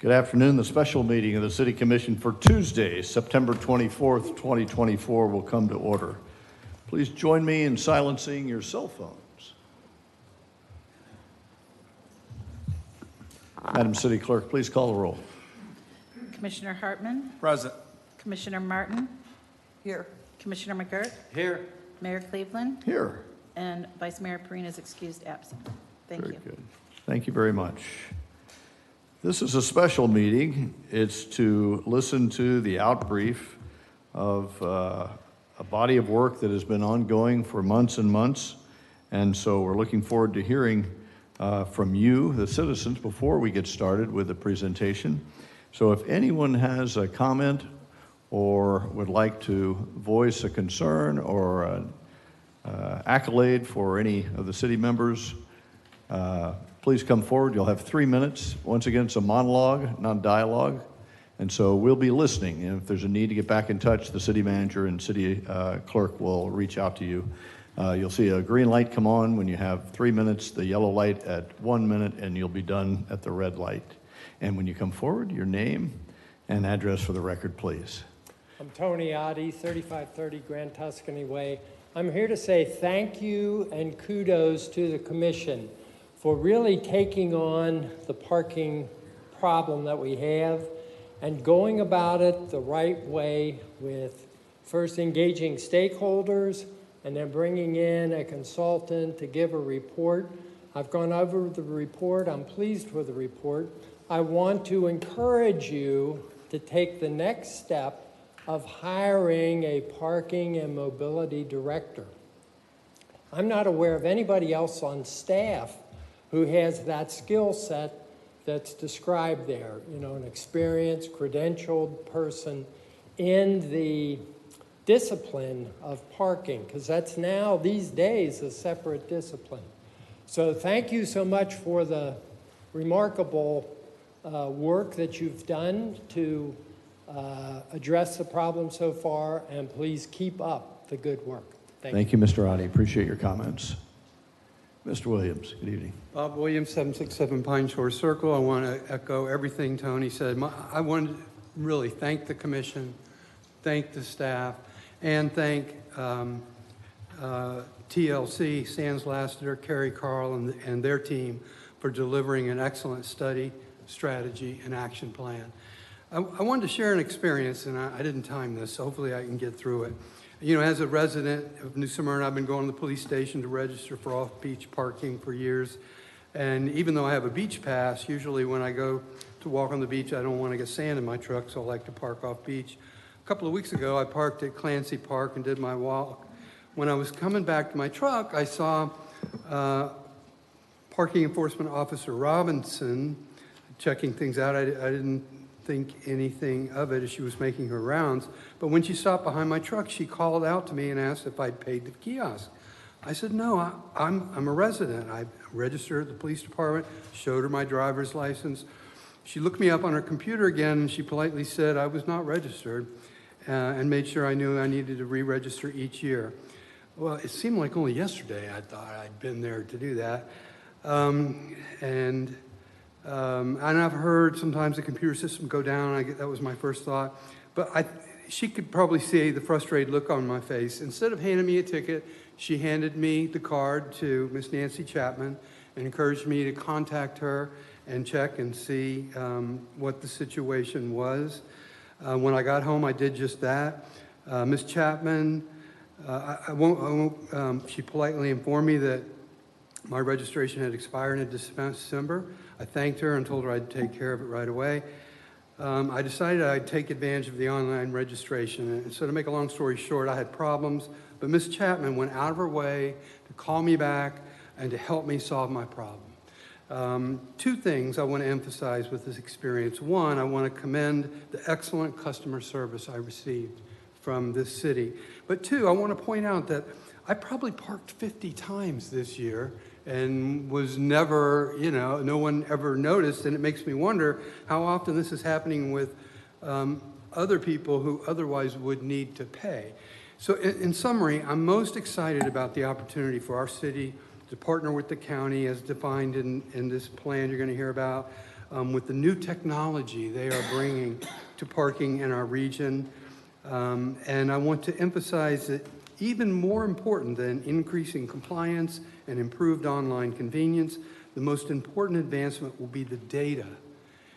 Good afternoon. The special meeting of the City Commission for Tuesday, September 24th, 2024 will come to order. Please join me in silencing your cell phones. Madam City Clerk, please call the roll. Commissioner Hartman? Present. Commissioner Martin? Here. Commissioner McGirt? Here. Mayor Cleveland? Here. And Vice Mayor Perine is excused absent. Thank you. Very good. Thank you very much. This is a special meeting. It's to listen to the outbrief of a body of work that has been ongoing for months and months. And so we're looking forward to hearing from you, the citizens, before we get started with the presentation. So if anyone has a comment or would like to voice a concern or an accolade for any of the city members, please come forward. You'll have 3 minutes. Once again, it's a monologue, not dialogue. And so we'll be listening. And if there's a need to get back in touch, the city manager and city clerk will reach out to you. You'll see a green light come on when you have 3 minutes, the yellow light at 1 minute, and you'll be done at the red light. And when you come forward, your name and address for the record, please. I'm Tony Oddie, 3530 Grand Tuscany Way. I'm here to say thank you and kudos to the commission for really taking on the parking problem that we have and going about it the right way with first engaging stakeholders and then bringing in a consultant to give a report. I've gone over the report. I'm pleased with the report. I want to encourage you to take the next step of hiring a parking and mobility director. I'm not aware of anybody else on staff who has that skill set that's described there. You know, an experienced, credentialed person in the discipline of parking, because that's now, these days, a separate discipline. So thank you so much for the remarkable work that you've done to address the problem so far, and please keep up the good work. Thank you, Mr. Oddie. Appreciate your comments. Mr. Williams, good evening. Bob Williams, 767 Pine Shore Circle. I want to echo everything Tony said. I want to really thank the commission, thank the staff, and thank TLC, Sans Lassiter, Kerry Carl, and their team for delivering an excellent study, strategy, and action plan. I wanted to share an experience, and I didn't time this, so hopefully I can get through it. You know, as a resident of New Smyrna, I've been going to the police station to register for off-beach parking for years. And even though I have a beach pass, usually when I go to walk on the beach, I don't want to get sand in my truck, so I like to park off-beach. A couple of weeks ago, I parked at Clancy Park and did my walk. When I was coming back to my truck, I saw Parking Enforcement Officer Robinson checking things out. I didn't think anything of it as she was making her rounds. But when she stopped behind my truck, she called out to me and asked if I'd paid the kiosk. I said, no, I'm a resident. I registered at the police department, showed her my driver's license. She looked me up on her computer again, and she politely said I was not registered and made sure I knew I needed to re-register each year. Well, it seemed like only yesterday I thought I'd been there to do that. And I've heard sometimes the computer system go down. That was my first thought. But she could probably see the frustrated look on my face. Instead of handing me a ticket, she handed me the card to Miss Nancy Chapman and encouraged me to contact her and check and see what the situation was. When I got home, I did just that. Miss Chapman, she politely informed me that my registration had expired in December. I thanked her and told her I'd take care of it right away. I decided I'd take advantage of the online registration. And so to make a long story short, I had problems, but Ms. Chapman went out of her way to call me back and to help me solve my problem. Two things I want to emphasize with this experience. One, I want to commend the excellent customer service I received from this city. But two, I want to point out that I probably parked 50 times this year and was never, you know, no one ever noticed. And it makes me wonder how often this is happening with other people who otherwise would need to pay. So in summary, I'm most excited about the opportunity for our city to partner with the county as defined in this plan you're going to hear about, with the new technology they are bringing to parking in our region. And I want to emphasize that even more important than increasing compliance and improved online convenience, the most important advancement will be the data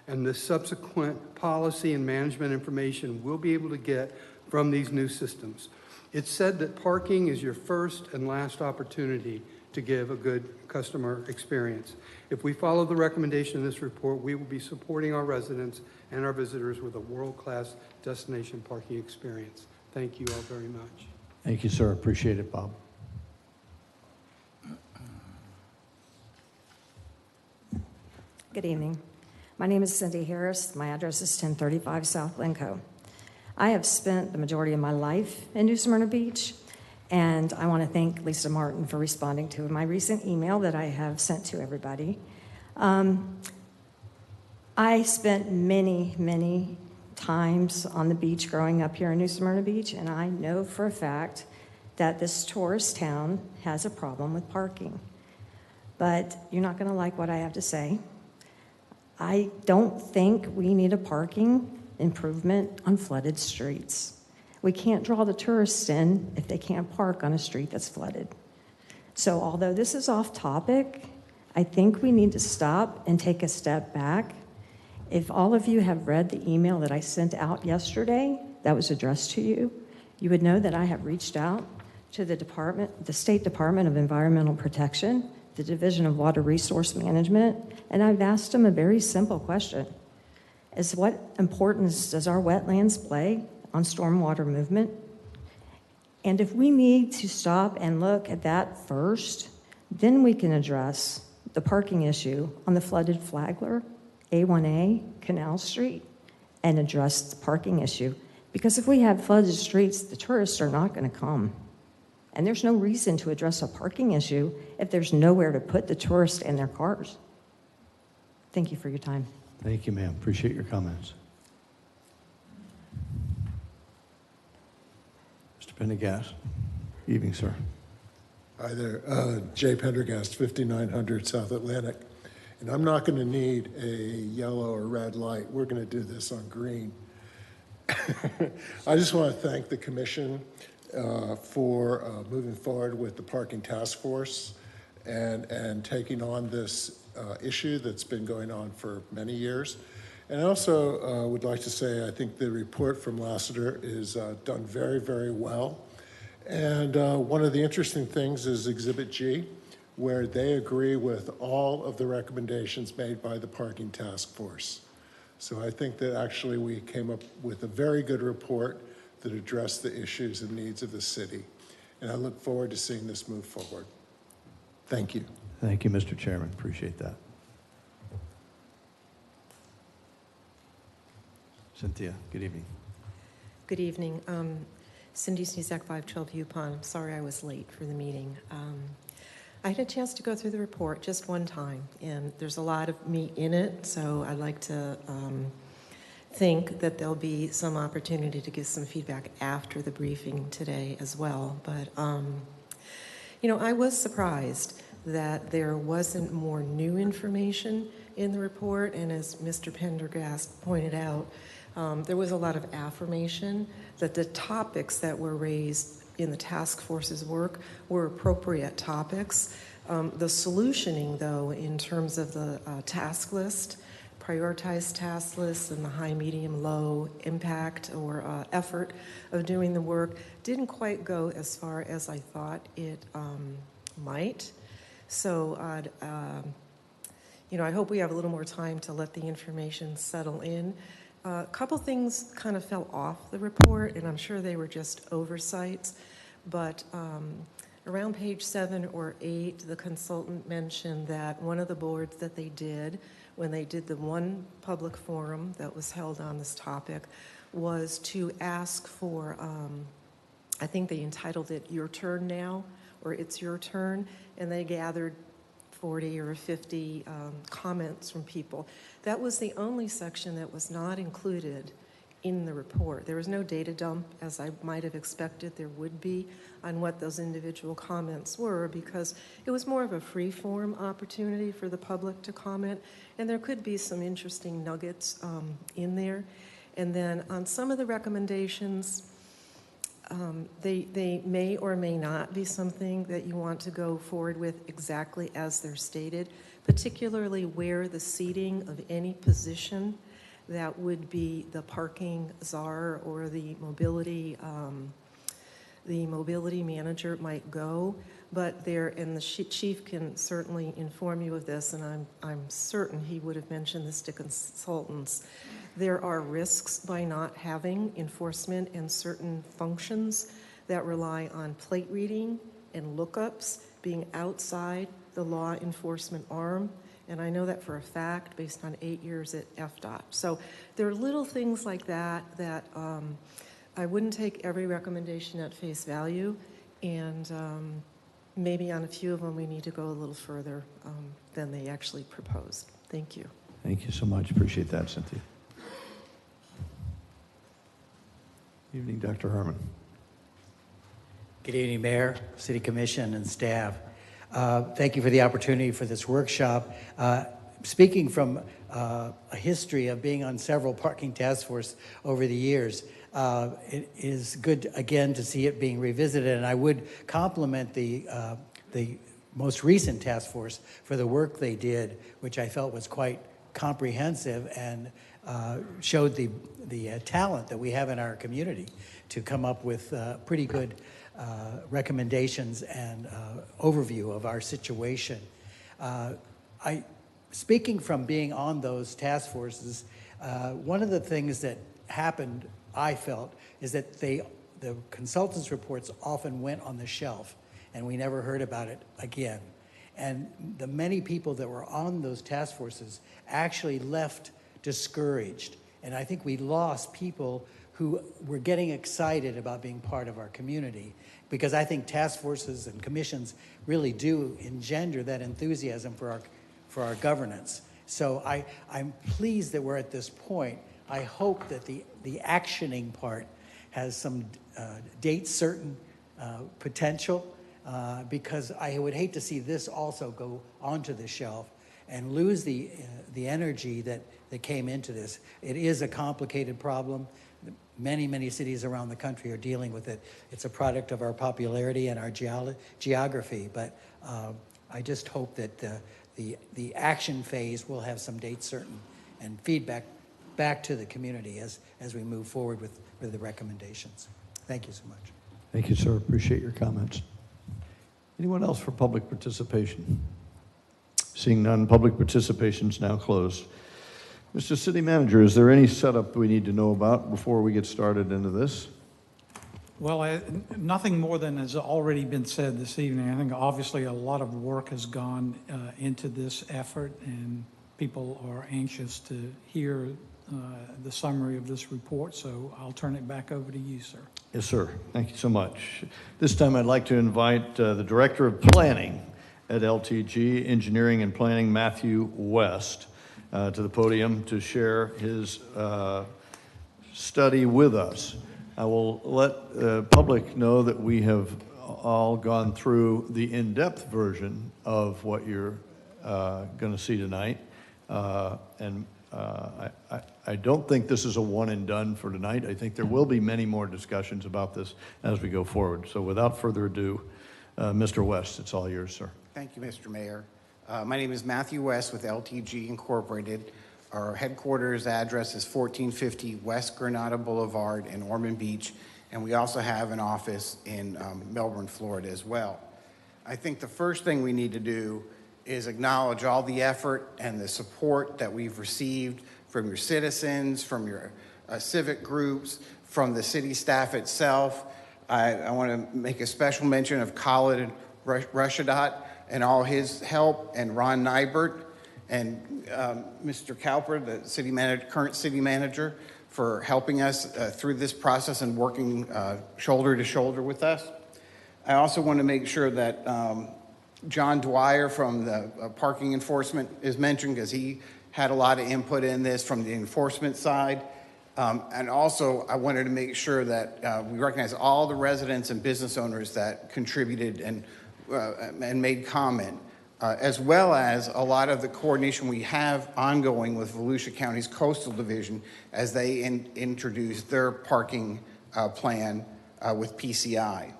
and the subsequent policy and management information we'll be able to get from these new systems. It's said that parking is your first and last opportunity to give a good customer experience. If we follow the recommendation of this report, we will be supporting our residents and our visitors with a world-class destination parking experience. Thank you all very much. Thank you, sir. Appreciate it, Bob. Good evening. My name is Cindy Harris. My address is 1035 South Glencoe. I have spent the majority of my life in New Smyrna Beach, and I want to thank Lisa Martin for responding to my recent email that I have sent to everybody. I spent many times on the beach growing up here in New Smyrna Beach, and I know for a fact that this tourist town has a problem with parking. But you're not going to like what I have to say. I don't think we need a parking improvement on flooded streets. We can't draw the tourists in if they can't park on a street that's flooded. So although this is off topic, I think we need to stop and take a step back. If all of you have read the email that I sent out yesterday that was addressed to you, you would know that I have reached out to the State Department of Environmental Protection, the Division of Water Resource Management, and I've asked them a very simple question. What importance does our wetlands play on stormwater movement? And if we need to stop and look at that first, then we can address the parking issue on the flooded Flagler, A1A, Canal Street, and address the parking issue. Because if we have flooded streets, the tourists are not going to come. And there's no reason to address a parking issue if there's nowhere to put the tourists and their cars. Thank you for your time. Thank you, ma'am. Appreciate your comments. Mr. Pendergast. Evening, sir. Hi there. Jay Pendergast, 5900 South Atlantic. And I'm not going to need a yellow or red light. We're going to do this on green. I just want to thank the commission for moving forward with the parking task force and taking on this issue that's been going on for many years. And I also would like to say I think the report from Lassiter is done very well. And one of the interesting things is Exhibit G, where they agree with all of the recommendations made by the parking task force. So I think that actually we came up with a very good report that addressed the issues and needs of the city. And I look forward to seeing this move forward. Thank you. Thank you, Mr. Chairman. Appreciate that. Cynthia, good evening. Good evening. Cindy Snezak, 512 Yupon. Sorry I was late for the meeting. I had a chance to go through the report just one time, and there's a lot of meat in it, so I'd like to think that there'll be some opportunity to give some feedback after the briefing today as well. But, you know, I was surprised that there wasn't more new information in the report, and as Mr. Pendergast pointed out, there was a lot of affirmation that the topics that were raised in the task force's work were appropriate topics. The solutioning, though, in terms of the task list, prioritized task lists and the high, medium, low impact or effort of doing the work didn't quite go as far as I thought it might. So, you know, I hope we have a little more time to let the information settle in. A couple things kind of fell off the report, and I'm sure they were just oversights, but around page 7 or 8, the consultant mentioned that one of the boards that they did when they did the one public forum that was held on this topic was to ask for, I think they entitled it Your Turn Now, or It's Your Turn, and they gathered 40 or 50 comments from people. That was the only section that was not included in the report. There was no data dump, as I might have expected there would be, on what those individual comments were, because it was more of a free-form opportunity for the public to comment, and there could be some interesting nuggets in there. And then on some of the recommendations, they may or may not be something that you want to go forward with exactly as they're stated, particularly where the seating of any position that would be the parking czar or the mobility manager might go. But there, and the chief can certainly inform you of this, and I'm certain he would have mentioned this to consultants. There are risks by not having enforcement in certain functions that rely on plate reading and lookups being outside the law enforcement arm. And I know that for a fact based on 8 years at FDOT. So there are little things like that that I wouldn't take every recommendation at face value. And maybe on a few of them we need to go a little further than they actually proposed. Thank you. Thank you so much. Appreciate that, Cynthia. Evening, Dr. Harmon. Good evening, Mayor, City Commission, and staff. Thank you for the opportunity for this workshop. Speaking from a history of being on several parking task force over the years, it is good, again, to see it being revisited, and I would compliment the most recent task force for the work they did, which I felt was quite comprehensive and showed the talent that we have in our community to come up with pretty good recommendations and overview of our situation. Speaking from being on those task forces, one of the things that happened, I felt, is that the consultants' reports often went on the shelf and we never heard about it again. And the many people that were on those task forces actually left discouraged. And I think we lost people who were getting excited about being part of our community, because I think task forces and commissions really do engender that enthusiasm for our governance. So I'm pleased that we're at this point. I hope that the actioning part has some date certain potential, because I would hate to see this also go onto the shelf and lose the energy that came into this. It is a complicated problem. Many, many cities around the country are dealing with it. It's a product of our popularity and our geography, but I just hope that the action phase will have some date certain and feedback back to the community as we move forward with the recommendations. Thank you so much. Thank you, sir. Appreciate your comments. Anyone else for public participation? Seeing none, public participation is now closed. Mr. City Manager, is there any setup we need to know about before we get started into this? Well, nothing more than has already been said this evening. I think obviously a lot of work has gone into this effort, and people are anxious to hear the summary of this report, so I'll turn it back over to you, sir. Yes, sir. Thank you so much. This time I'd like to invite the Director of Planning at LTG, Engineering and Planning, Matthew West, to the podium to share his study with us. I will let the public know that we have all gone through the in-depth version of what you're going to see tonight. I don't think this is a one and done for tonight. I think there will be many more discussions about this as we go forward. So without further ado, Mr. West, it's all yours, sir. Thank you, Mr. Mayor. My name is Matthew West with LTG Incorporated. Our headquarters address is 1450 West Granada Boulevard in Ormond Beach, and we also have an office in Melbourne, Florida as well. I think the first thing we need to do is acknowledge all the effort and the support that we've received from your citizens, from your civic groups, from the city staff itself. I want to make a special mention of Khalid Rashadat and all his help, and Ron Nybert, and Mr. Cowper, the city manager, current city manager, for helping us through this process and working shoulder to shoulder with us. I also want to make sure that John Dwyer from the parking enforcement is mentioned, because he had a lot of input in this from the enforcement side. And also, I wanted to make sure that we recognize all the residents and business owners that contributed and made comment, as well as a lot of the coordination we have ongoing with Volusia County's Coastal Division as they introduce their parking plan with PCI.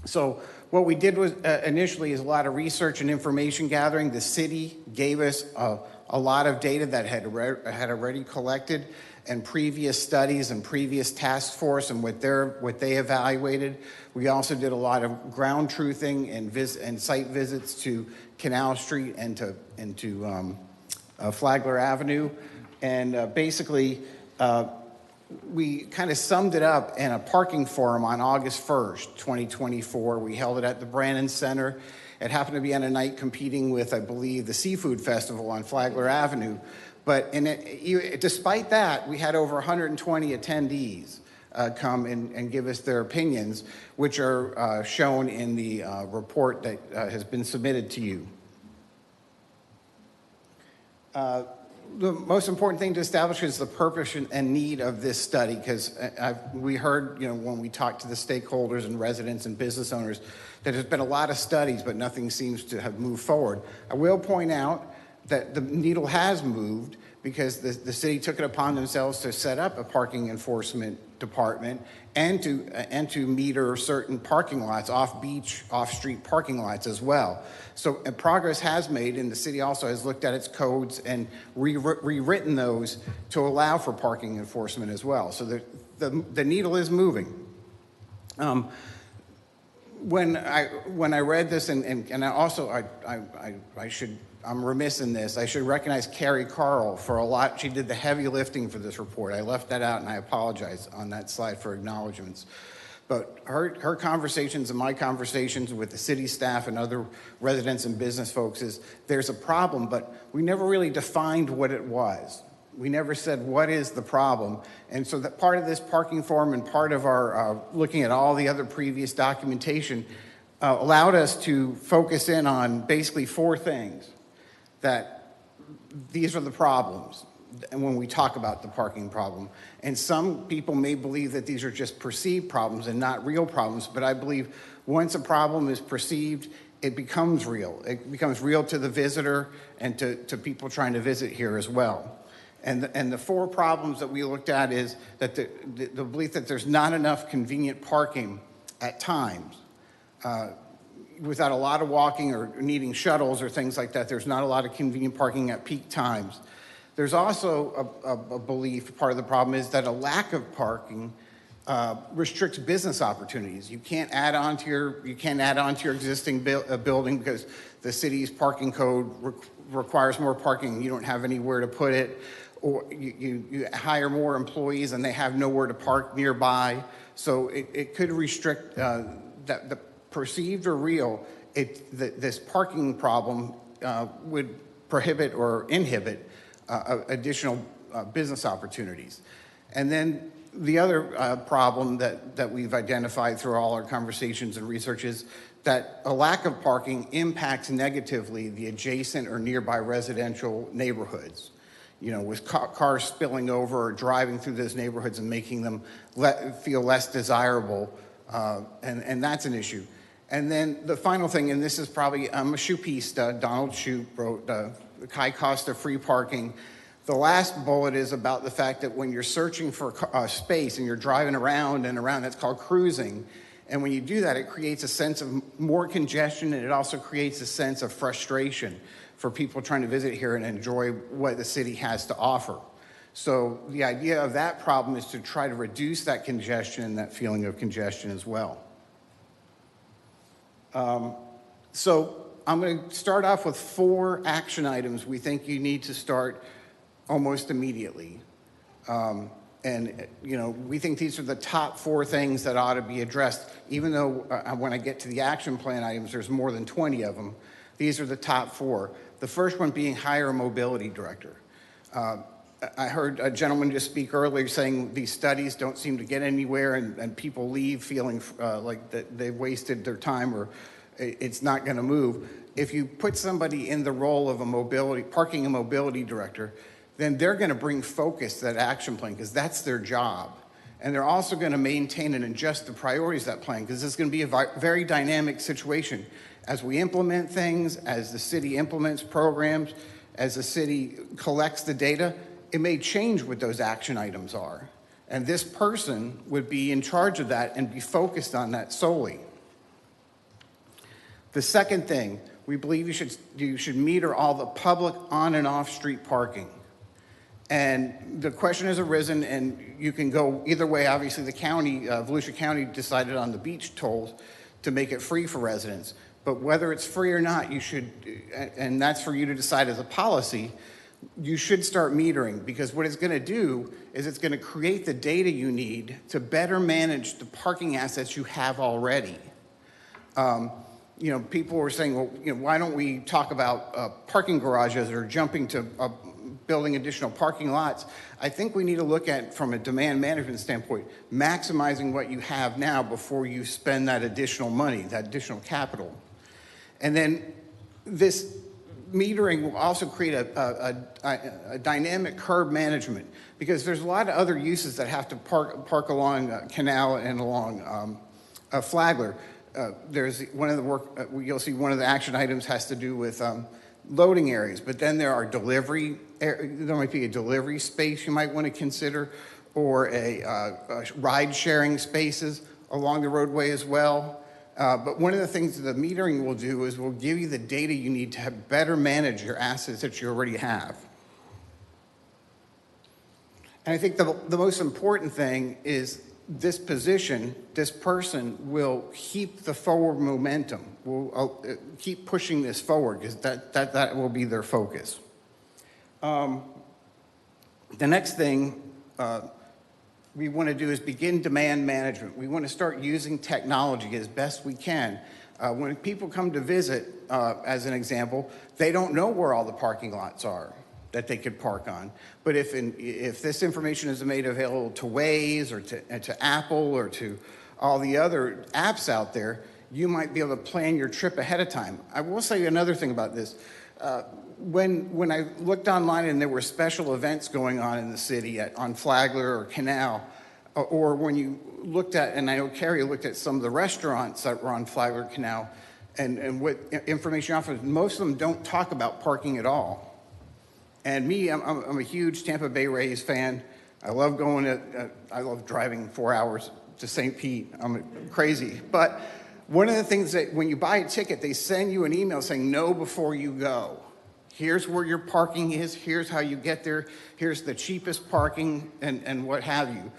So what we did was initially is a lot of research and information gathering. The city gave us a lot of data that had already collected and previous studies and previous task force and what they evaluated. We also did a lot of ground truthing and site visits to Canal Street and to Flagler Avenue. And basically, we kind of summed it up in a parking forum on August 1st, 2024. We held it at the Brannan Center. It happened to be on a night competing with, I believe, the Seafood Festival on Flagler Avenue. But despite that, we had over 120 attendees come and give us their opinions, which are shown in the report that has been submitted to you. The most important thing to establish is the purpose and need of this study, because we heard, when we talked to the stakeholders and residents and business owners, that there's been a lot of studies, but nothing seems to have moved forward. I will point out that the needle has moved because the city took it upon themselves to set up a parking enforcement department and to meter certain parking lots, off-beach, off-street parking lots as well. So progress has made, and the city also has looked at its codes and rewritten those to allow for parking enforcement as well. So the needle is moving. When I read this, and I also I'm remiss in this. I should recognize Carrie Carl for a lot. She did the heavy lifting for this report. I left that out, and I apologize on that slide for acknowledgments. But her conversations and my conversations with the city staff and other residents and business folks is there's a problem, but we never really defined what it was. We never said, what is the problem? And so that part of this parking forum and part of our looking at all the other previous documentation allowed us to focus in on basically four things. That these are the problems, and when we talk about the parking problem. And some people may believe that these are just perceived problems and not real problems, but I believe once a problem is perceived, it becomes real. It becomes real to the visitor and to people trying to visit here as well. And the four problems that we looked at is that the belief that there's not enough convenient parking at times. Without a lot of walking or needing shuttles or things like that, there's not a lot of convenient parking at peak times. There's also a belief, part of the problem is that a lack of parking restricts business opportunities. You can't add on to your existing building because the city's parking code requires more parking. You don't have anywhere to put it, or you hire more employees and they have nowhere to park nearby. So it could restrict the perceived or real, this parking problem would prohibit or inhibit additional business opportunities. And then the other problem that we've identified through all our conversations and research is that a lack of parking impacts negatively the adjacent or nearby residential neighborhoods. With cars spilling over or driving through those neighborhoods and making them feel less desirable, and that's an issue. And then the final thing, and this is probably, I'm a Shoupista, Donald Shoup wrote The High Cost of Free Parking. The last bullet is about the fact that when you're searching for space and you're driving around and around, that's called cruising. And when you do that, it creates a sense of more congestion, and it also creates a sense of frustration for people trying to visit here and enjoy what the city has to offer. So the idea of that problem is to try to reduce that congestion and that feeling of congestion as well. So I'm going to start off with 4 action items we think you need to start almost immediately. We think these are the top 4 things that ought to be addressed, even though when I get to the action plan items, there's more than 20 of them. These are the top 4. The first one being hire a mobility director. I heard a gentleman just speak earlier saying these studies don't seem to get anywhere, and people leave feeling like that they've wasted their time It's not going to move. If you put somebody in the role of parking and mobility director, then they're going to bring focus to that action plan because that's their job. And they're also going to maintain and adjust the priorities of that plan because it's going to be a very dynamic situation. As we implement things, as the city implements programs, as the city collects the data, it may change what those action items are. And this person would be in charge of that and be focused on that solely. The second thing, we believe you should meter all the public on and off street parking. And the question has arisen, and you can go either way. Obviously, the county, Volusia County, decided on the beach tolls to make it free for residents. But whether it's free or not, you should, and that's for you to decide as a policy, you should start metering, because what it's going to do is it's going to create the data you need to better manage the parking assets you have already. You know, people were saying, well, you know, why don't we talk about parking garages or jumping to building additional parking lots? I think we need to look at, from a demand management standpoint, maximizing what you have now before you spend that additional money, that additional capital. And then this metering will also create a dynamic curb management, because there's a lot of other uses that have to park along Canal and along Flagler. There's one of the work, you'll see one of the action items has to do with loading areas, but then there are there might be a delivery space you might want to consider, or a ride sharing spaces along the roadway as well. But one of the things that the metering will do is will give you the data you need to better manage your assets that you already have. And I think the most important thing is this person will keep the forward momentum, will keep pushing this forward, because that will be their focus. The next thing we want to do is begin demand management. We want to start using technology as best we can. When people come to visit, as an example, they don't know where all the parking lots are that they could park on. But if this information is made available to Waze or to Apple or to all the other apps out there, you might be able to plan your trip ahead of time. I will say another thing about this. When I looked online and there were special events going on in the city on Flagler or Canal, or when you looked at, and I know Carrie looked at some of the restaurants that were on Flagler Canal, and what information offers, most of them don't talk about parking at all. And me, I'm a huge Tampa Bay Rays fan. I love I love driving 4 hours to St. Pete. I'm crazy. But one of the things that when you buy a ticket, they send you an email saying, know before you go. Here's where your parking is. Here's how you get there. Here's the cheapest parking and what have you.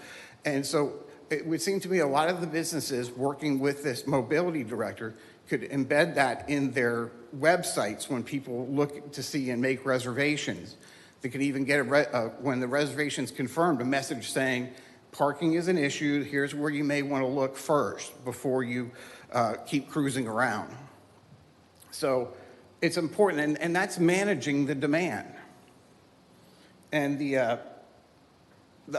And so it would seem to me a lot of the businesses working with this mobility director could embed that in their websites when people look to see and make reservations. They could even get, when the reservation's confirmed, a message saying, parking is an issue, here's where you may want to look first before you keep cruising around. So it's important, and that's managing the demand. And the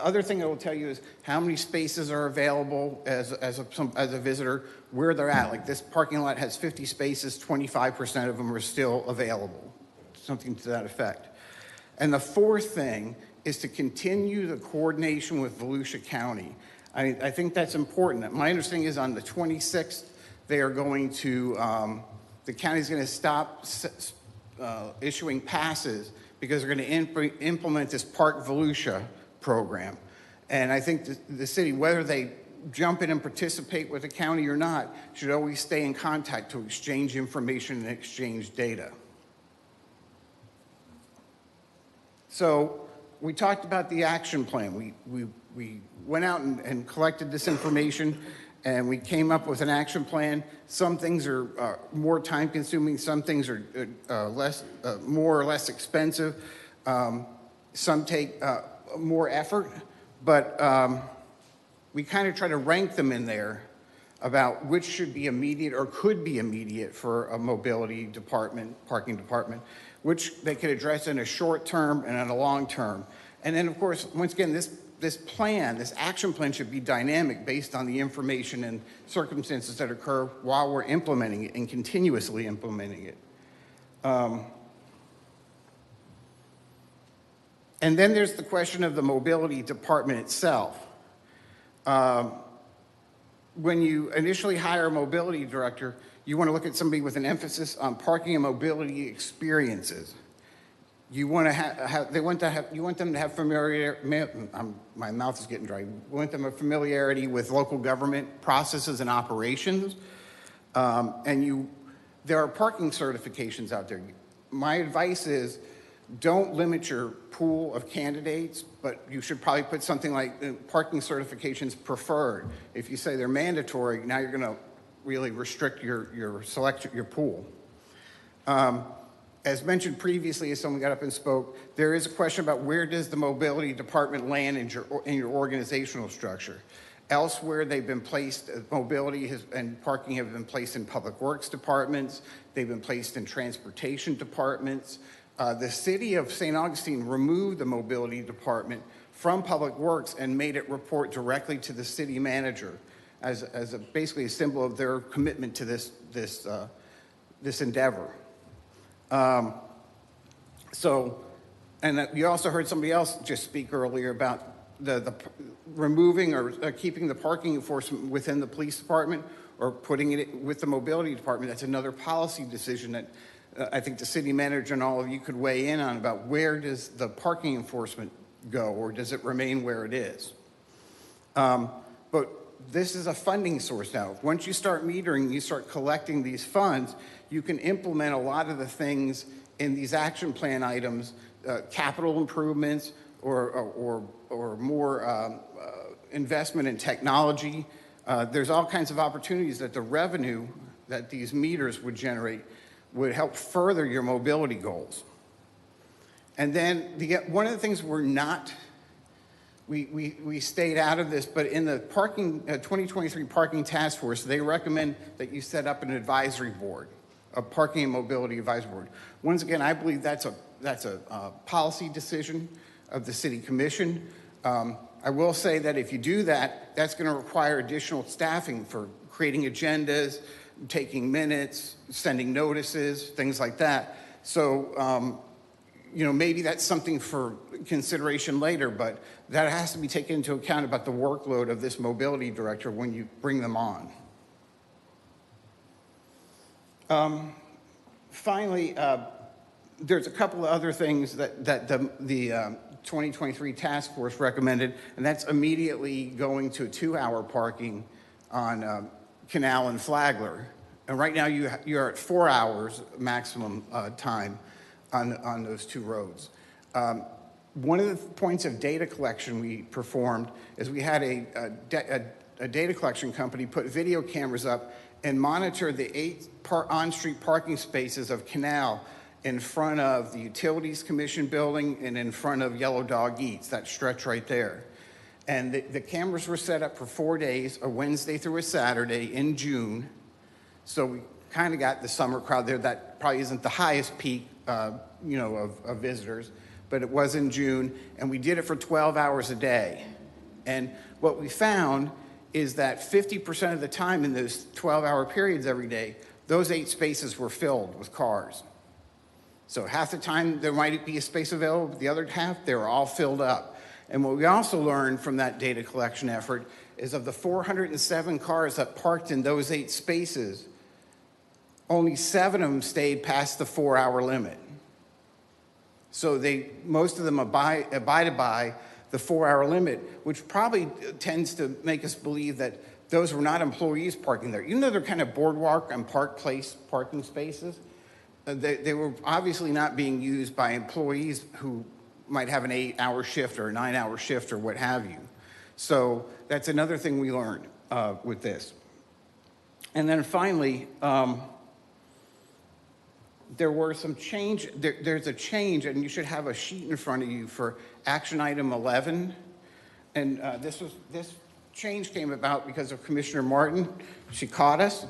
other thing I will tell you is how many spaces are available as a visitor, where they're at. Like this parking lot has 50 spaces, 25% of them are still available, something to that effect. And the fourth thing is to continue the coordination with Volusia County. I think that's important. My understanding is on the 26th, they are going to, the county's going to stop issuing passes because they're going to implement this Park Volusia program. And I think the city, whether they jump in and participate with the county or not, should always stay in contact to exchange information and exchange data. So we talked about the action plan. We went out and collected this information, and we came up with an action plan. Some things are more time consuming, some things are more or less expensive. Some take more effort, but we kind of try to rank them in there about which should be immediate or could be immediate for a mobility department, parking department, which they could address in a short term and in a long term. And then, of course, once again, this plan, this action plan should be dynamic based on the information and circumstances that occur while we're implementing it and continuously implementing it. And then there's the question of the mobility department itself. When you initially hire a mobility director, you want to look at somebody with an emphasis on parking and mobility experiences. You want to you want them to have my mouth is getting dry. You want them a familiarity with local government processes and operations. There are parking certifications out there. My advice is don't limit your pool of candidates, but you should probably put something like parking certifications preferred. If you say they're mandatory, now you're going to really restrict your selection, your pool. As mentioned previously, as someone got up and spoke, there is a question about where does the mobility department land in your organizational structure. Elsewhere, they've been placed, and parking have been placed in public works departments. They've been placed in transportation departments. The city of St. Augustine removed the mobility department from public works and made it report directly to the city manager as basically a symbol of their commitment to this endeavor. And you also heard somebody else just speak earlier about the removing or keeping the parking enforcement within the police department or putting it with the mobility department. That's another policy decision that I think the city manager and all of you could weigh in on about where does the parking enforcement go, or does it remain where it is? But this is a funding source now. Once you start metering, you start collecting these funds, you can implement a lot of the things in these action plan items, capital improvements or more investment in technology. There's all kinds of opportunities that the revenue that these meters would generate would help further your mobility goals. And then one of the things we stayed out of this, but in the 2023 Parking Task Force, they recommend that you set up an advisory board, a parking and mobility advisory board. Once again, I believe that's a policy decision of the City Commission. I will say that if you do that, that's going to require additional staffing for creating agendas, taking minutes, sending notices, things like that. So, maybe that's something for consideration later, but that has to be taken into account about the workload of this mobility director when you bring them on. Finally, there's a couple of other things that the 2023 task force recommended, and that's immediately going to 2-hour parking on Canal and Flagler. And right now you're at 4 hours maximum time on those two roads. One of the points of data collection we performed is we had a data collection company put video cameras up and monitor the 8 on-street parking spaces of Canal in front of the Utilities Commission building and in front of Yellow Dog Eats, that stretch right there. And the cameras were set up for 4 days, a Wednesday through a Saturday in June. So we kind of got the summer crowd there. That probably isn't the highest peak, of visitors, but it was in June, and we did it for 12 hours a day. And what we found is that 50% of the time in those 12-hour periods every day, those 8 spaces were filled with cars. So half the time there might be a space available, but the other half, they were all filled up. And what we also learned from that data collection effort is of the 407 cars that parked in those 8 spaces, only 7 of them stayed past the 4-hour limit. So most of them abided by the 4-hour limit, which probably tends to make us believe that those were not employees parking there. Even though they're kind of boardwalk and park place parking spaces, they were obviously not being used by employees who might have an 8-hour shift or a 9-hour shift or what have you. So that's another thing we learned with this. And then finally, there were some change. There's a change, and you should have a sheet in front of you for action item 11. And this change came about because of Commissioner Martin. She caught us.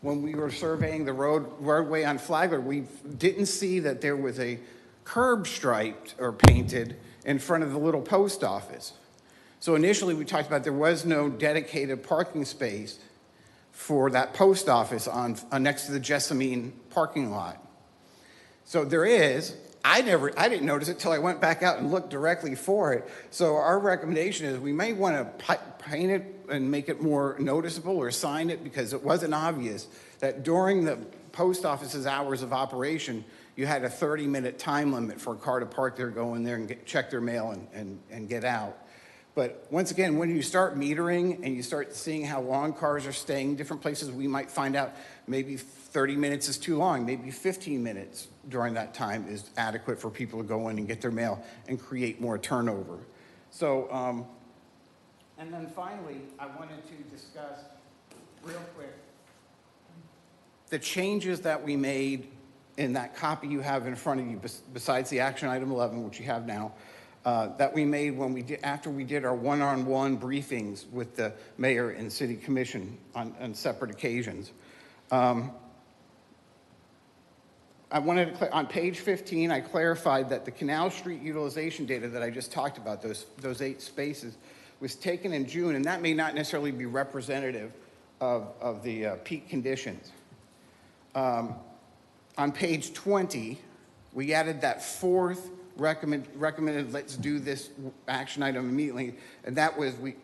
When we were surveying the roadway on Flagler, we didn't see that there was a curb striped or painted in front of the little post office. So initially, we talked about there was no dedicated parking space for that post office on next to the Jessamine parking lot. So there is. I didn't notice it till I went back out and looked directly for it. So our recommendation is we may want to paint it and make it more noticeable or sign it, because it wasn't obvious that during the post office's hours of operation, you had a 30-minute time limit for a car to park there, go in there and check their mail and get out. But once again, when you start metering and you start seeing how long cars are staying different places, we might find out maybe 30 minutes is too long, maybe 15 minutes during that time is adequate for people to go in and get their mail and create more turnover. So, and then finally, I wanted to discuss real quick the changes that we made in that copy you have in front of you, besides the action item 11, which you have now, that we made after we did our one-on-one briefings with the mayor and city commission on separate occasions. I wanted to, on page 15, I clarified that the Canal Street utilization data that I just talked about, those 8 spaces, was taken in June, and that may not necessarily be representative of the peak conditions. On page 20, we added that 4th recommended let's do this action item immediately, and that was, we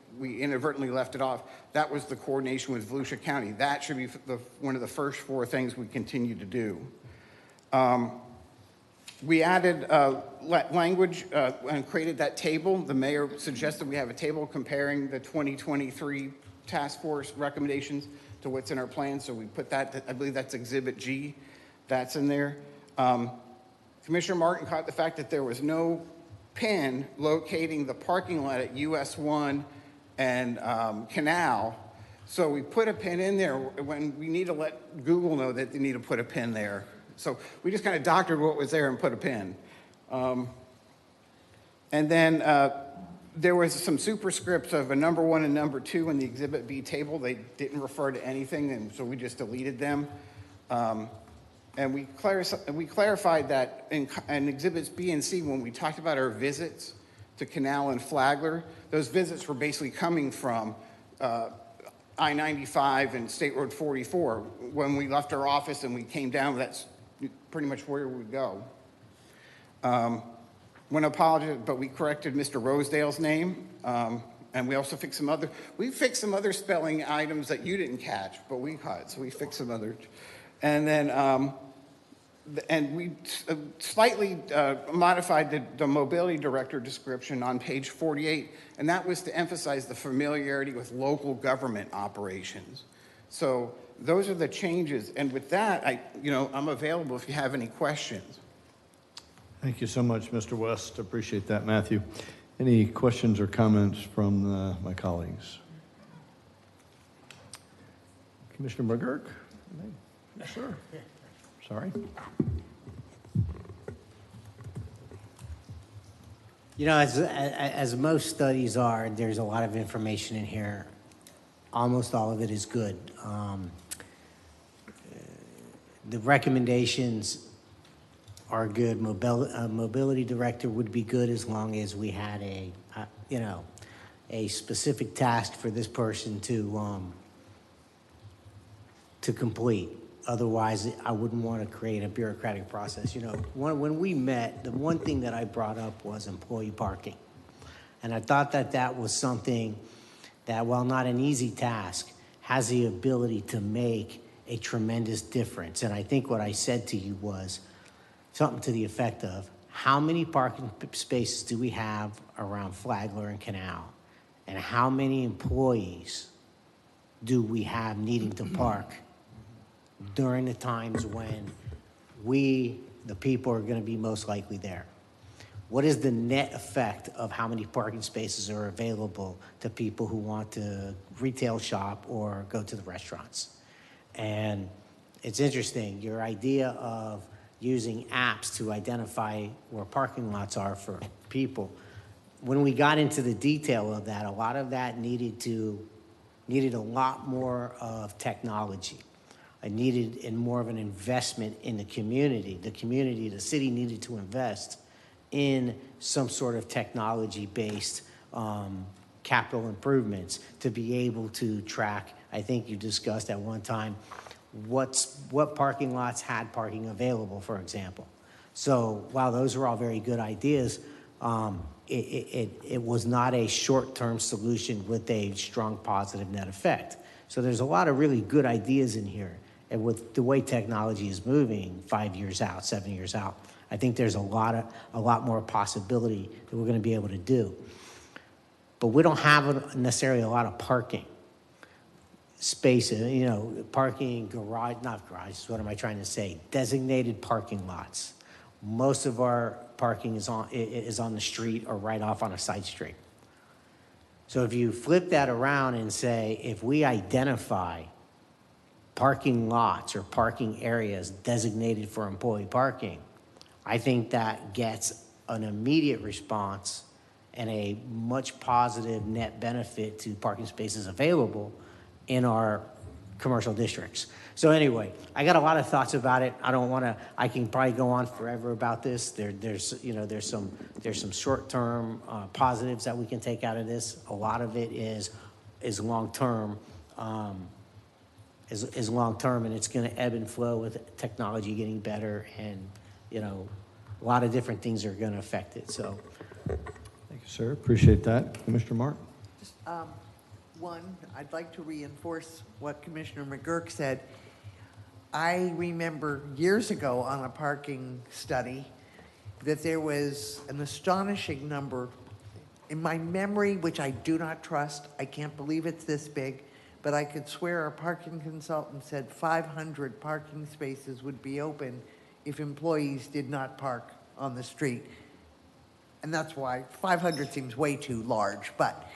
inadvertently left it off. That was the coordination with Volusia County. That should be one of the first 4 things we continue to do. We added language and created that table. The mayor suggested we have a table comparing the 2023 task force recommendations to what's in our plan, so we put that, I believe that's Exhibit G, that's in there. Commissioner Martin caught the fact that there was no pin locating the parking lot at US 1 and Canal, so we put a pin in there when we need to let Google know that they need to put a pin there. So we just kind of doctored what was there and put a pin. And then there was some superscripts of a number 1 and number 2 in the Exhibit B table. They didn't refer to anything, and so we just deleted them. And we clarified that in Exhibits B and C, when we talked about our visits to Canal and Flagler, those visits were basically coming from I-95 and State Road 44. When we left our office and we came down, that's pretty much where we would go. Want to apologize, but we corrected Mr. Rosedale's name, and we also fixed some other spelling items that you didn't catch, but we caught, so we fixed some others. And then, and we slightly modified the mobility director description on page 48, and that was to emphasize the familiarity with local government operations. So those are the changes, and with that, I'm available if you have any questions. Thank you so much, Mr. West. Appreciate that, Matthew. Any questions or comments from my colleagues? Commissioner McGurk? Yes, sir. Sorry. You know, as most studies are, there's a lot of information in here. Almost all of it is good. The recommendations are good. Mobility director would be good as long as we had a specific task for this person to complete. Otherwise, I wouldn't want to create a bureaucratic process. You know, when we met, the one thing that I brought up was employee parking. And I thought that that was something that, while not an easy task, has the ability to make a tremendous difference. And I think what I said to you was something to the effect of, how many parking spaces do we have around Flagler and Canal? And how many employees do we have needing to park during the times when we, the people, are going to be most likely there? What is the net effect of how many parking spaces are available to people who want to retail shop or go to the restaurants? And it's interesting, your idea of using apps to identify where parking lots are for people. When we got into the detail of that, a lot of that needed a lot more of technology. It needed more of an investment in the community. The city needed to invest in some sort of technology-based capital improvements to be able to track. I think you discussed at one time what parking lots had parking available, for example. So while those are all very good ideas, it was not a short-term solution with a strong positive net effect. So there's a lot of really good ideas in here. And with the way technology is moving 5 years out, 7 years out, I think there's a lot more possibility that we're going to be able to do. But we don't have necessarily a lot of parking spaces, you know, parking garage, not garages, what am I trying to say? Designated parking lots. Most of our parking is on the street or right off on a side street. So if you flip that around and say, if we identify parking lots or parking areas designated for employee parking, I think that gets an immediate response and a much positive net benefit to parking spaces available in our commercial districts. So anyway, I got a lot of thoughts about it. I can probably go on forever about this. There's some short-term positives that we can take out of this. A lot of it is long-term, is long-term, and it's going to ebb and flow with technology getting better, and a lot of different things are going to affect it. So, Thank you, sir. Appreciate that. Commissioner Martin? One, I'd like to reinforce what Commissioner McGurk said. I remember years ago on a parking study that there was an astonishing number. In my memory, which I do not trust, I can't believe it's this big, but I could swear our parking consultant said 500 parking spaces would be open if employees did not park on the street. And that's why 500 seems way too large, but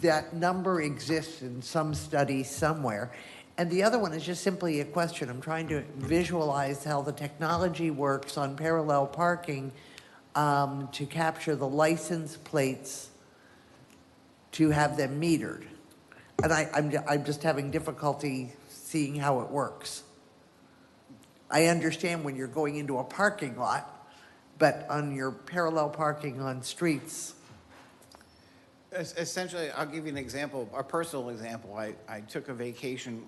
that number exists in some study somewhere. And the other one is just simply a question. I'm trying to visualize how the technology works on parallel parking to capture the license plates to have them metered. And I'm just having difficulty seeing how it works. I understand when you're going into a parking lot, but on your parallel parking on streets. Essentially, I'll give you an example, a personal example. I took a vacation.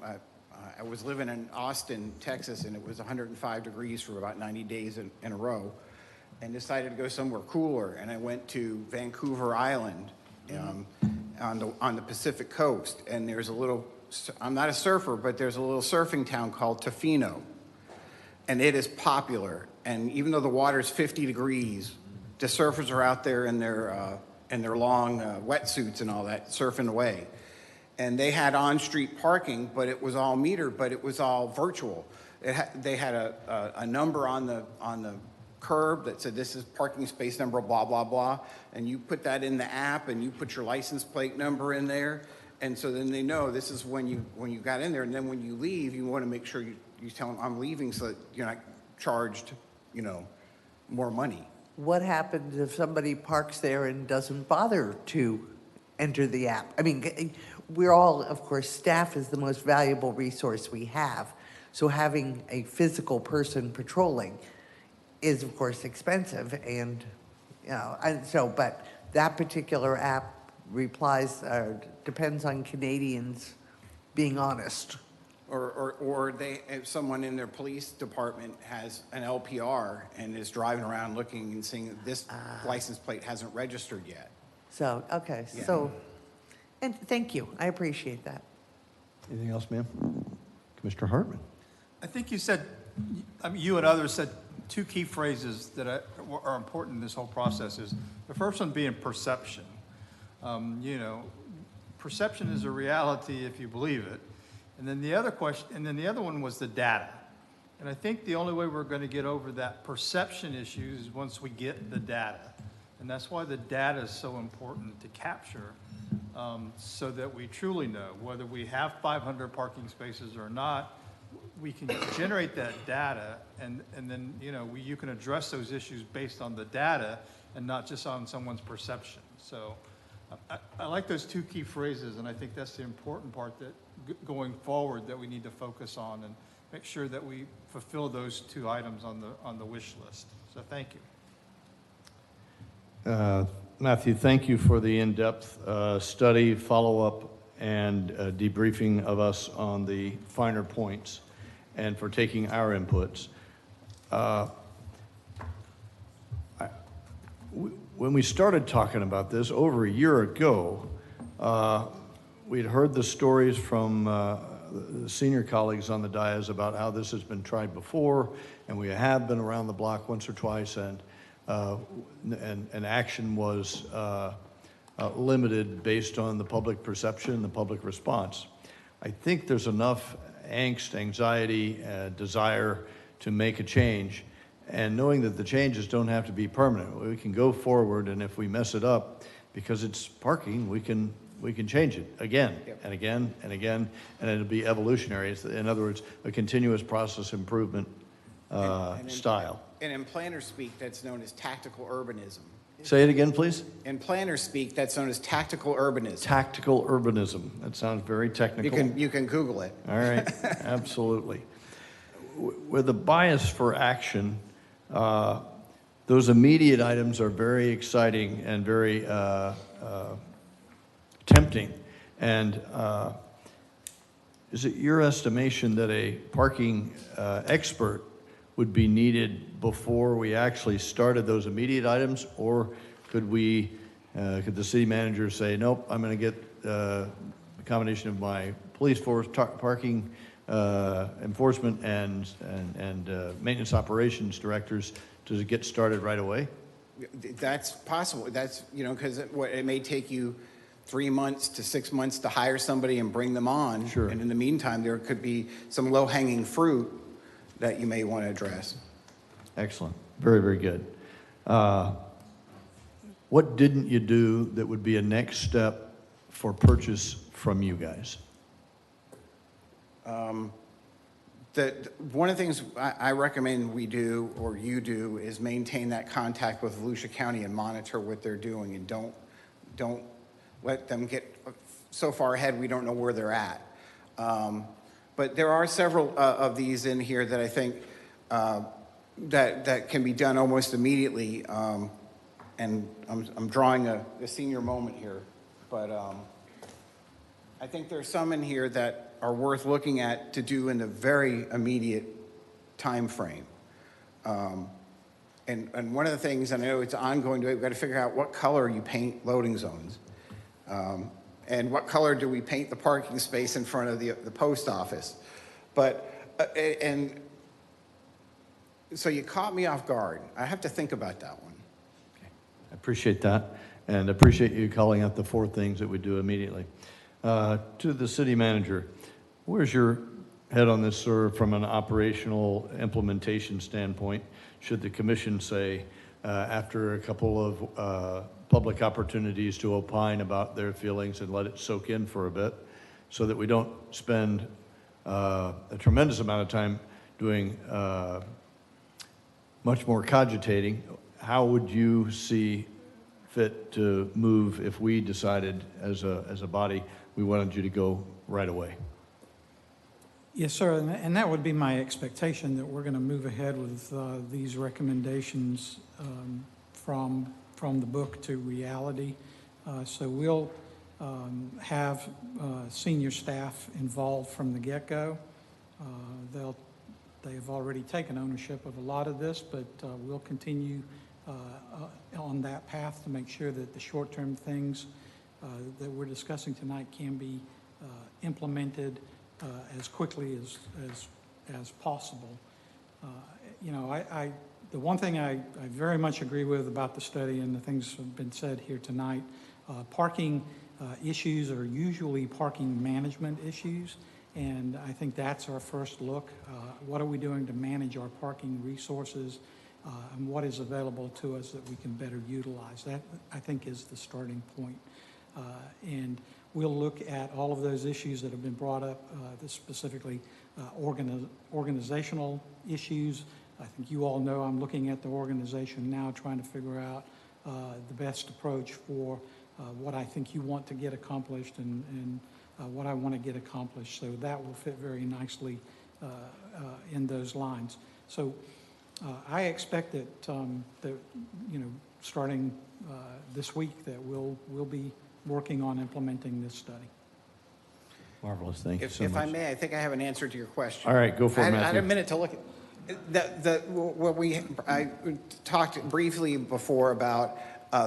I was living in Austin, Texas, and it was 105 degrees for about 90 days in a row, and decided to go somewhere cooler. And I went to Vancouver Island on the Pacific coast. And there's a little, I'm not a surfer, but there's a little surfing town called Tofino. And it is popular. And even though the water's 50 degrees, the surfers are out there in their long wetsuits and all that, surfing away. And they had on-street parking, but it was all metered, but it was all virtual. They had a number on the curb that said, this is parking space number, blah, blah, blah. And you put that in the app, and you put your license plate number in there. And so then they know this is when you got in there. And then when you leave, you want to make sure you tell them, I'm leaving, so that you're not charged, more money. What happens if somebody parks there and doesn't bother to enter the app? I mean, we're all, of course, staff is the most valuable resource we have. So having a physical person patrolling is, of course, expensive. And, but that particular app depends on Canadians being honest. Or if someone in their police department has an LPR and is driving around looking and seeing that this license plate hasn't registered yet. So, okay, Yeah. so, and thank you, I appreciate that. Anything else, ma'am? Commissioner Hartman? I think you said, you and others said two key phrases that are important in this whole process. Is the first one being perception. Perception is a reality if you believe it. And then the other one was the data. And I think the only way we're going to get over that perception issue is once we get the data. And that's why the data is so important to capture, so that we truly know whether we have 500 parking spaces or not. We can generate that data, and then you can address those issues based on the data and not just on someone's perception. So I like those two key phrases, and I think that's the important part that going forward that we need to focus on and make sure that we fulfill those two items on the wish list. So thank you. Matthew, thank you for the in-depth study, follow-up, and debriefing of us on the finer points, and for taking our inputs. When we started talking about this over a year ago, we'd heard the stories from the senior colleagues on the dais about how this has been tried before, and we have been around the block once or twice, and action was limited based on the public perception, the public response. I think there's enough angst, anxiety, desire to make a change, and knowing that the changes don't have to be permanent. We can go forward, and if we mess it up, because it's parking, we can change it again and again and again, and it'll be evolutionary. It's, in other words, a continuous process improvement style. And in planner speak, that's known as tactical urbanism. Say it again, please. In planner speak, that's known as tactical urbanism. Tactical urbanism. That sounds very technical. You can Google it. All right, absolutely. With a bias for action, those immediate items are very exciting and very tempting. And is it your estimation that a parking expert would be needed before we actually started those immediate items, or could the city manager say, nope, I'm going to get a combination of my police force, parking enforcement, and maintenance operations directors to get started right away? That's possible. That's, because it may take you 3 months to 6 months to hire somebody and bring them on. Sure. And in the meantime, there could be some low-hanging fruit that you may want to address. Excellent. Very, very good. What didn't you do that would be a next step for purchase from you guys? One of the things I recommend we do, or you do, is maintain that contact with Volusia County and monitor what they're doing, and don't let them get so far ahead we don't know where they're at. But there are several of these in here that I think that can be done almost immediately. And I'm drawing a senior moment here, but I think there's some in here that are worth looking at to do in the very immediate time frame. And one of the things, and I know it's ongoing, we've got to figure out what color you paint loading zones. And what color do we paint the parking space in front of the post office? But, and so you caught me off guard. I have to think about that one. I appreciate that, and appreciate you calling out the 4 things that we do immediately. To the city manager, where's your head on this, sir, from an operational implementation standpoint? Should the commission say, after a couple of public opportunities to opine about their feelings and let it soak in for a bit, so that we don't spend a tremendous amount of time doing much more cogitating, how would you see fit to move if we decided as a body we wanted you to go right away? Yes, sir, and that would be my expectation, that we're going to move ahead with these recommendations from the book to reality. So we'll have senior staff involved from the get-go. They have already taken ownership of a lot of this, but we'll continue on that path to make sure that the short-term things that we're discussing tonight can be implemented as quickly as possible. The one thing I very much agree with about the study and the things that have been said here tonight, parking issues are usually parking management issues, and I think that's our first look. What are we doing to manage our parking resources, and what is available to us that we can better utilize? That, I think, is the starting point. And we'll look at all of those issues that have been brought up, specifically organizational issues. I think you all know I'm looking at the organization now, trying to figure out the best approach for what I think you want to get accomplished and what I want to get accomplished. So that will fit very nicely in those lines. So I expect that starting this week, that we'll be working on implementing this study. Marvelous, thank you so If I much. may, I think I have an answer to your question. All right, go for it, I had Matthew. a minute to look at, I talked briefly before about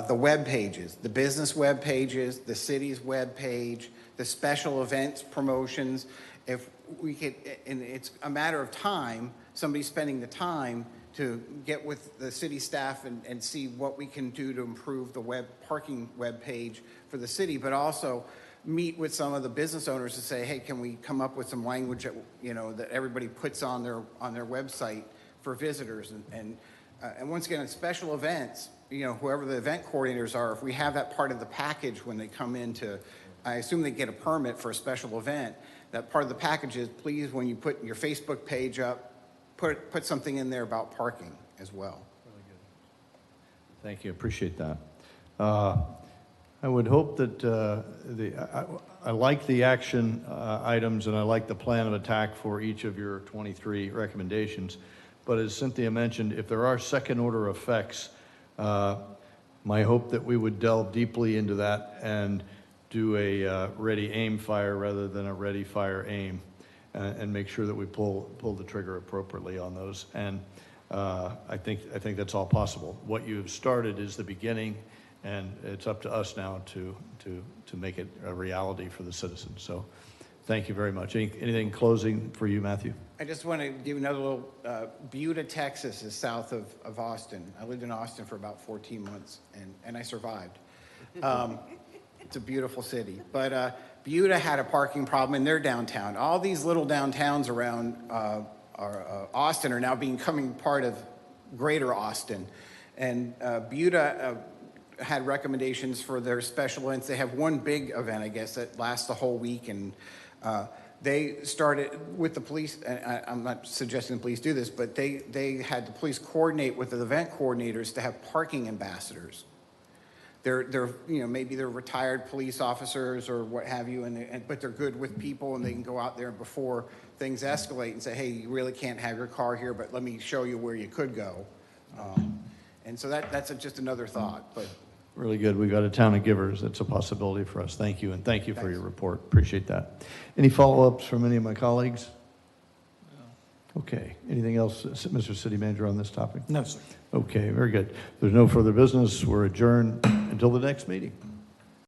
the web pages, the business web pages, the city's web page, the special events promotions. If we could, and it's a matter of time, somebody spending the time to get with the city staff and see what we can do to improve the parking web page for the city, but also meet with some of the business owners to say, hey, can we come up with some language that, that everybody puts on their website for visitors? And once again, in special events, whoever the event coordinators are, if we have that part of the package when they come into, I assume they get a permit for a special event, that part of the package is, please, when you put your Facebook page up, put something in there about parking as well. Thank you, appreciate that. I would hope that I like the action items, and I like the plan of attack for each of your 23 recommendations. But as Cynthia mentioned, if there are second-order effects, my hope that we would delve deeply into that and do a ready, aim, fire rather than a ready, fire, aim, and make sure that we pull the trigger appropriately on those. And I think that's all possible. What you have started is the beginning, and it's up to us now to make it a reality for the citizens. So thank you very much. Anything closing for you, Matthew? I just want to give another little, Buda, Texas is south of Austin. I lived in Austin for about 14 months, and I survived. It's a beautiful city. But Buda had a parking problem in their downtown. All these little downtowns around Austin are now becoming part of greater Austin. And Buda had recommendations for their special events. They have one big event, I guess, that lasts the whole week. And they started with the police. I'm not suggesting the police do this, but they had the police coordinate with the event coordinators to have parking ambassadors. They're maybe they're retired police officers or what have you, but they're good with people, and they can go out there before things escalate and say, hey, you really can't have your car here, but let me show you where you could go. And so that's just another thought. But Really good. We got a town of givers. That's a possibility for us. Thank you, and thank you for your report. Appreciate that. Any follow-ups from any of my colleagues? Okay. Anything else, Mr. City Manager, on this topic? No, sir. Okay, very good. There's no further business. We're adjourned until the next meeting.